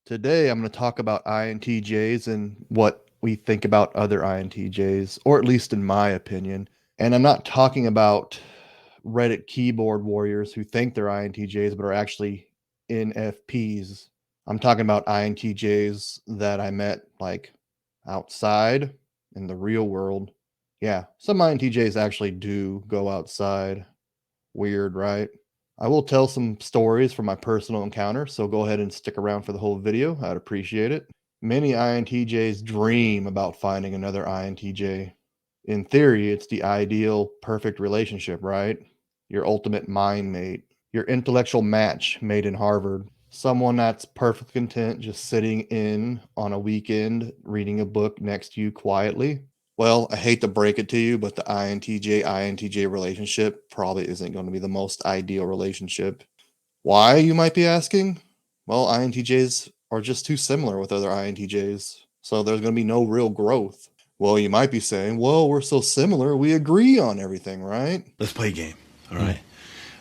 Today, I'm going to talk about INTJs and what we think about other INTJs, or at least in my opinion. And I'm not talking about Reddit keyboard warriors who think they're INTJs but are actually NFPs. I'm talking about INTJs that I met like outside in the real world. Yeah, some INTJs actually do go outside. Weird, right? I will tell some stories from my personal encounter, so go ahead and stick around for the whole video. I'd appreciate it. Many INTJs dream about finding another INTJ. In theory, it's the ideal, perfect relationship, right? Your ultimate mind mate, your intellectual match made in Harvard. Someone that's perfectly content just sitting in on a weekend, reading a book next to you quietly. Well, I hate to break it to you, but the INTJ INTJ relationship probably isn't going to be the most ideal relationship. Why, you might be asking? Well, INTJs are just too similar with other INTJs, so there's going to be no real growth. Well, you might be saying, well, we're so similar, we agree on everything, right? Let's play a game, all right?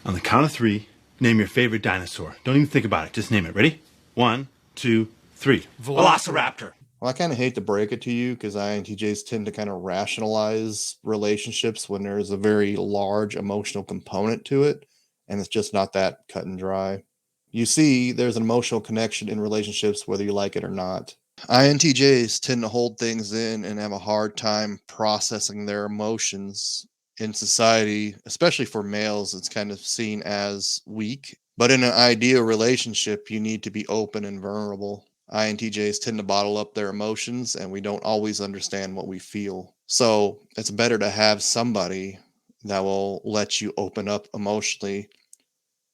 On the count of three, name your favorite dinosaur. Don't even think about it. Just name it. Ready? 1, 2, 3. Velociraptor. Well, I kind of hate to break it to you because INTJs tend to kind of rationalize relationships when there's a very large emotional component to it, and it's just not that cut and dry. You see, there's an emotional connection in relationships whether you like it or not. INTJs tend to hold things in and have a hard time processing their emotions. In society, especially for males, it's kind of seen as weak. But in an ideal relationship, you need to be open and vulnerable. INTJs tend to bottle up their emotions, and we don't always understand what we feel. So it's better to have somebody that will let you open up emotionally,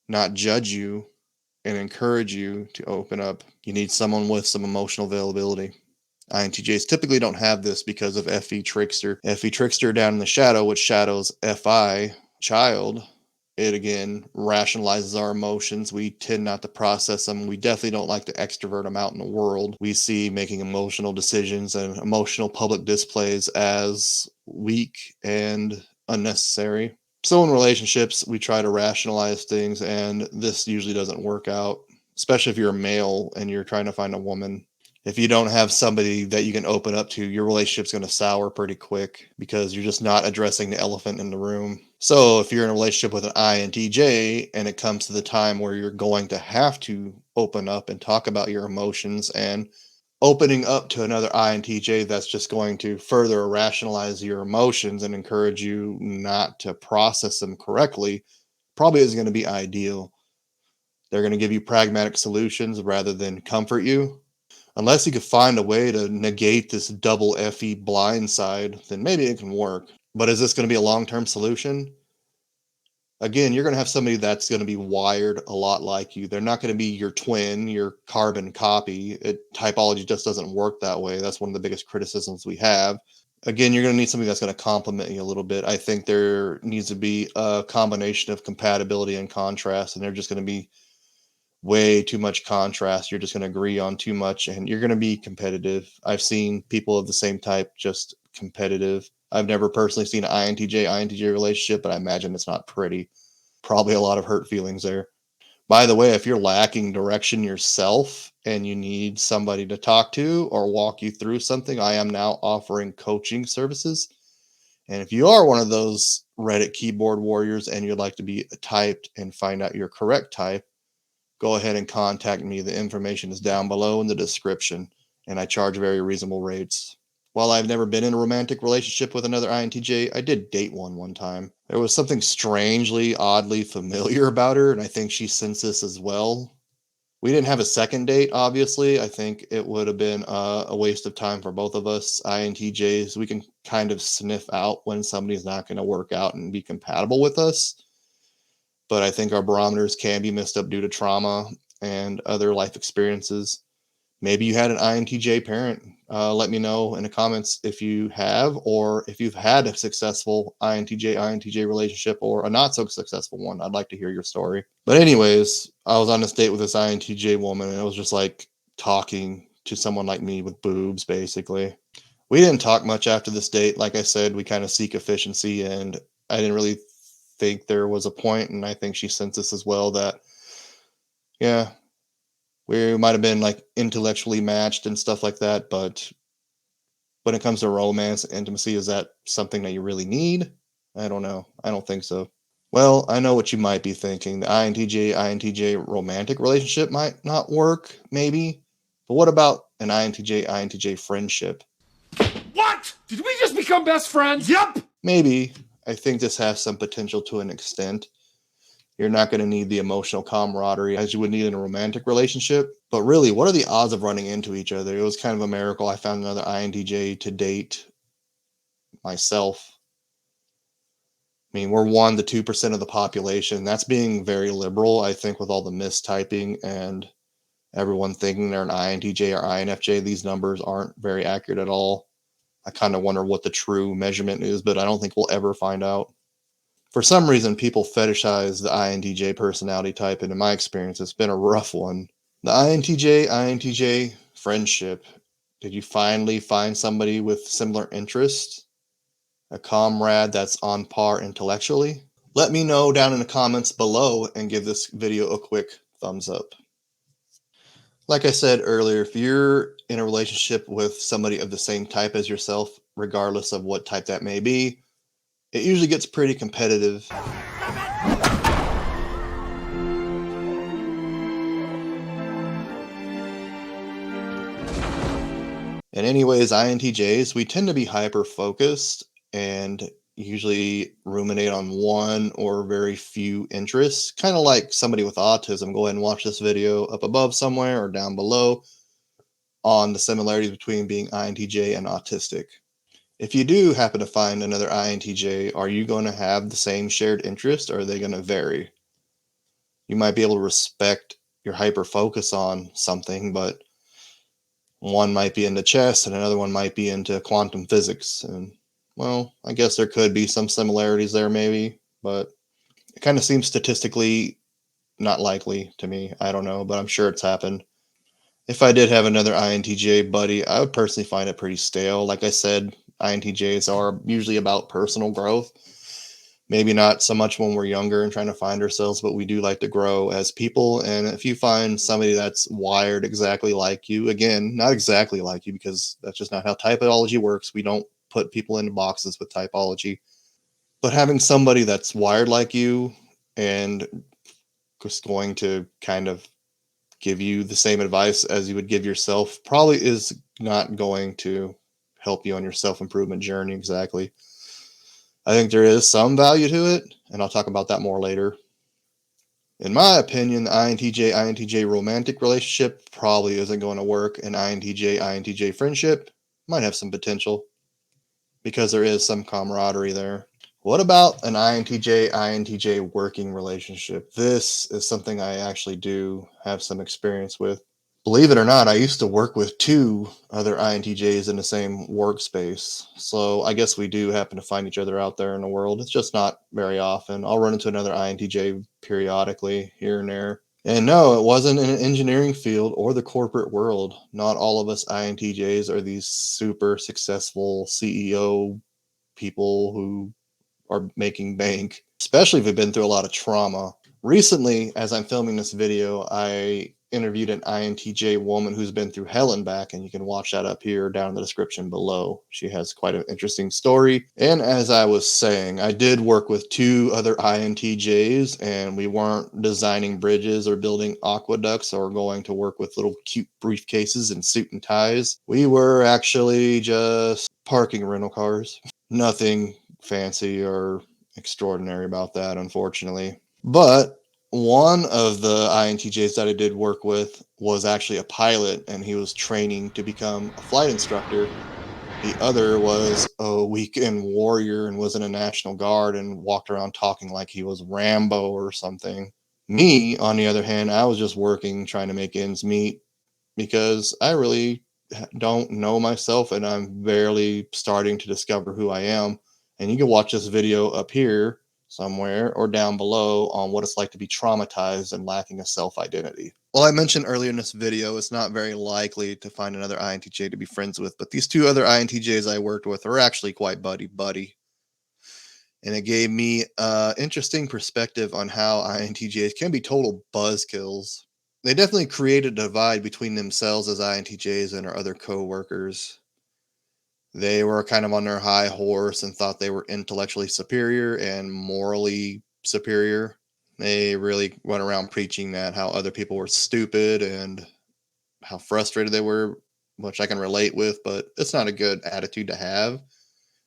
not judge you, and encourage you to open up. You need someone with some emotional availability. INTJs typically don't have this because of FE Trickster. FE Trickster down in the shadow, which shadows FI, child, it again rationalizes our emotions. We tend not to process them. We definitely don't like to extrovert them out in the world. We see making emotional decisions and emotional public displays as weak and unnecessary. So in relationships, we try to rationalize things, and this usually doesn't work out, especially if you're a male and you're trying to find a woman. If you don't have somebody that you can open up to, your relationship's going to sour pretty quick because you're just not addressing the elephant in the room. So if you're in a relationship with an INTJ and it comes to the time where you're going to have to open up and talk about your emotions, and opening up to another INTJ that's just going to further rationalize your emotions and encourage you not to process them correctly probably isn't going to be ideal. They're going to give you pragmatic solutions rather than comfort you. Unless you could find a way to negate this double FE blind side, then maybe it can work. But is this going to be a long-term solution? Again, you're going to have somebody that's going to be wired a lot like you. They're not going to be your twin, your carbon copy. Typology just doesn't work that way. That's one of the biggest criticisms we have. Again, you're going to need something that's going to complement you a little bit. I think there needs to be a combination of compatibility and contrast, and they're just going to be way too much contrast. You're just going to agree on too much, and you're going to be competitive. I've seen people of the same type just competitive. I've never personally seen an INTJ INTJ relationship, but I imagine it's not pretty. Probably a lot of hurt feelings there. By the way, if you're lacking direction yourself and you need somebody to talk to or walk you through something, I am now offering coaching services. And if you are one of those Reddit keyboard warriors and you'd like to be typed and find out your correct type, go ahead and contact me. The information is down below in the description, and I charge very reasonable rates. While I've never been in a romantic relationship with another INTJ, I did date one time. There was something strangely, oddly familiar about her, and I think she sensed this as well. We didn't have a second date, obviously. I think it would have been a waste of time for both of us. INTJs, we can kind of sniff out when somebody's not going to work out and be compatible with us. But I think our barometers can be messed up due to trauma and other life experiences. Maybe you had an INTJ parent. Let me know in the comments if you have, or if you've had a successful INTJ INTJ relationship or a not so successful one. I'd like to hear your story. But anyways, I was on this date with this INTJ woman, and it was just like talking to someone like me with boobs, basically. We didn't talk much after this date. Like I said, we kind of seek efficiency, and I didn't really think there was a point, and I think she sensed this as well, that, yeah, We might have been like intellectually matched and stuff like that, but when it comes to romance and intimacy, is that something that you really need? I don't know. I don't think so. Well, I know what you might be thinking. The INTJ INTJ romantic relationship might not work, maybe. But what about an INTJ INTJ friendship? What? Did we just become best friends? Yup! Maybe. I think this has some potential to an extent. You're not going to need the emotional camaraderie as you would need in a romantic relationship. But really, what are the odds of running into each other? It was kind of a miracle. I found another INTJ to date myself. I mean, we're 1 to 2% of the population. That's being very liberal, I think, with all the mistyping and everyone thinking they're an INTJ or INFJ. These numbers aren't very accurate at all. I kind of wonder what the true measurement is, but I don't think we'll ever find out. For some reason, people fetishize the INTJ personality type, and in my experience, it's been a rough one. The INTJ INTJ friendship. Did you finally find somebody with similar interests? A comrade that's on par intellectually? Let me know down in the comments below and give this video a quick thumbs up. Like I said earlier, if you're in a relationship with somebody of the same type as yourself, regardless of what type that may be, it usually gets pretty competitive. And anyways, INTJs, we tend to be hyper focused and usually ruminate on one or very few interests, kind of like somebody with autism. Go ahead and watch this video up above somewhere or down below on the similarities between being INTJ and autistic. If you do happen to find another INTJ, are you going to have the same shared interest or are they going to vary? You might be able to respect your hyper focus on something, but one might be into chess and another one might be into quantum physics. And well, I guess there could be some similarities there, maybe, but it kind of seems statistically not likely to me. I don't know, but I'm sure it's happened. If I did have another INTJ buddy, I would personally find it pretty stale. Like I said, INTJs are usually about personal growth. Maybe not so much when we're younger and trying to find ourselves, but we do like to grow as people. And if you find somebody that's wired exactly like you, again, not exactly like you, because that's just not how typology works. We don't put people into boxes with typology. But having somebody that's wired like you and just going to kind of give you the same advice as you would give yourself probably is not going to help you on your self-improvement journey exactly. I think there is some value to it, and I'll talk about that more later. In my opinion, the INTJ INTJ romantic relationship probably isn't going to work. An INTJ INTJ friendship might have some potential because there is some camaraderie there. What about an INTJ INTJ working relationship? This is something I actually do have some experience with. Believe it or not, I used to work with 2 other INTJs in the same workspace. So I guess we do happen to find each other out there in the world. It's just not very often. I'll run into another INTJ periodically here and there. And no, it wasn't in an engineering field or the corporate world. Not all of us INTJs are these super successful CEO people who are making bank, especially if we've been through a lot of trauma. Recently, as I'm filming this video, I interviewed an INTJ woman who's been through hell and back, and you can watch that up here down in the description below. She has quite an interesting story. And as I was saying, I did work with 2 other INTJs, and we weren't designing bridges or building aqueducts or going to work with little cute briefcases and suit and ties. We were actually just parking rental cars. Nothing fancy or extraordinary about that, unfortunately. But one of the INTJs that I did work with was actually a pilot, and he was training to become a flight instructor. The other was a weekend warrior and was in a National Guard and walked around talking like he was Rambo or something. Me, on the other hand, I was just working, trying to make ends meet because I really don't know myself and I'm barely starting to discover who I am. And you can watch this video up here somewhere or down below on what it's like to be traumatized and lacking a self-identity. Well, I mentioned earlier in this video, it's not very likely to find another INTJ to be friends with, but these 2 other INTJs I worked with are actually quite buddy-buddy. And it gave me interesting perspective on how INTJs can be total buzzkills. They definitely create a divide between themselves as INTJs and our other co-workers. They were kind of on their high horse and thought they were intellectually superior and morally superior. They really went around preaching that how other people were stupid and how frustrated they were, which I can relate with, but it's not a good attitude to have.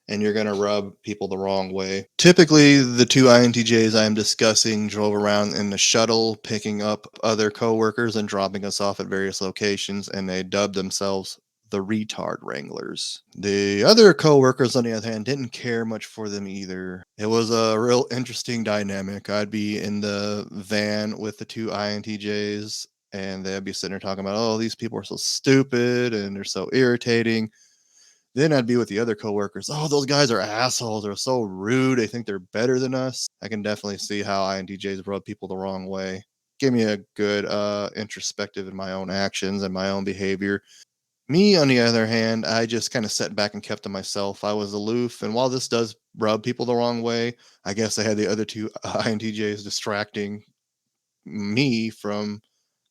And you're going to rub people the wrong way. Typically, the two INTJs I am discussing drove around in the shuttle, picking up other coworkers and dropping us off at various locations, and they dubbed themselves the retard wranglers. The other coworkers, on the other hand, didn't care much for them either. It was a real interesting dynamic. I'd be in the van with the two INTJs, and they'd be sitting there talking about, oh, these people are so stupid and they're so irritating. Then I'd be with the other coworkers. Oh, those guys are assholes. They're so rude. They think they're better than us. I can definitely see how INTJs rub people the wrong way. Give me a good introspective in my own actions and my own behavior. Me, on the other hand, I just kind of sat back and kept to myself. I was aloof. And while this does rub people the wrong way, I guess I had the other two INTJs distracting me from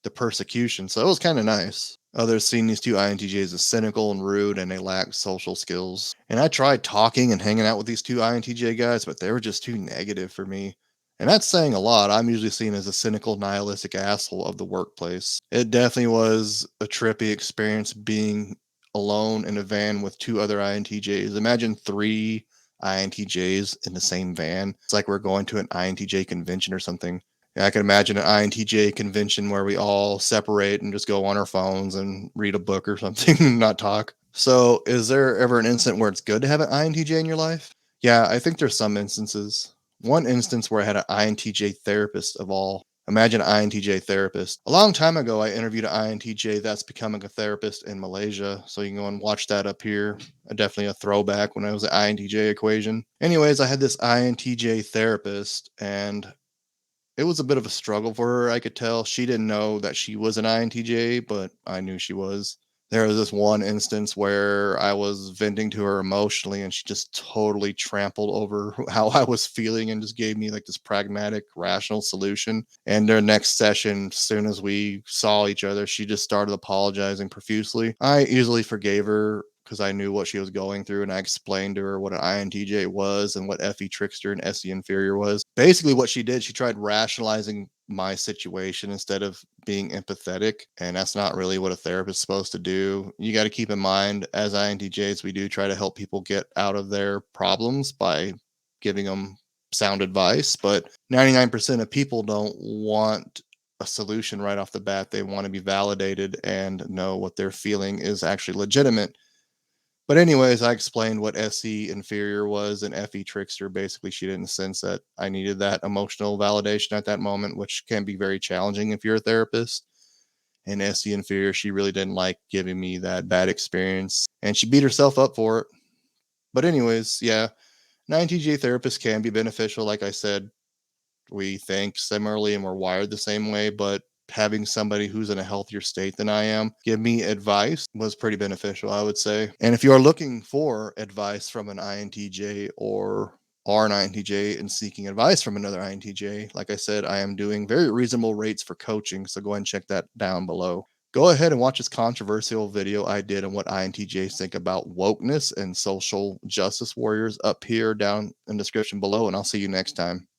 the persecution. So it was kind of nice. Others seen these two INTJs as cynical and rude, and they lacked social skills. And I tried talking and hanging out with these two INTJ guys, but they were just too negative for me. And that's saying a lot. I'm usually seen as a cynical, nihilistic asshole of the workplace. It definitely was a trippy experience being alone in a van with two other INTJs. Imagine three INTJs in the same van. It's like we're going to an INTJ convention or something. Yeah, I can imagine an INTJ convention where we all separate and just go on our phones and read a book or something and not talk. So, is there ever an instant where it's good to have an INTJ in your life? Yeah, I think there's some instances. One instance where I had an INTJ therapist of all. Imagine an INTJ therapist. A long time ago, I interviewed an INTJ that's becoming a therapist in Malaysia. So you can go and watch that up here. Definitely a throwback when I was at INTJEquation. Anyways, I had this INTJ therapist, and it was a bit of a struggle for her. I could tell she didn't know that she was an INTJ, but I knew she was. There was this one instance where I was venting to her emotionally, and she just totally trampled over how I was feeling and just gave me like this pragmatic, rational solution. And their next session, as soon as we saw each other, she just started apologizing profusely. I easily forgave her because I knew what she was going through, and I explained to her what an INTJ was and what FE trickster and SE inferior was. Basically, what she did, she tried rationalizing my situation instead of being empathetic, and that's not really what a therapist is supposed to do. You got to keep in mind, as INTJs, we do try to help people get out of their problems by giving them sound advice, but 99% of people don't want a solution right off the bat. They want to be validated and know what they're feeling is actually legitimate. But anyways, I explained what SE inferior was, and FE trickster. Basically, she didn't sense that I needed that emotional validation at that moment, which can be very challenging if you're a therapist. And SE inferior, she really didn't like giving me that bad experience, and she beat herself up for it. But anyways, yeah, an INTJ therapist can be beneficial. Like I said, we think similarly and we're wired the same way, but having somebody who's in a healthier state than I am give me advice was pretty beneficial, I would say. And if you are looking for advice from an INTJ or are an INTJ and seeking advice from another INTJ, like I said, I am doing very reasonable rates for coaching. So go ahead and check that down below. Go ahead and watch this controversial video I did on what INTJs think about wokeness and social justice warriors up here down in the description below. And I'll see you next time.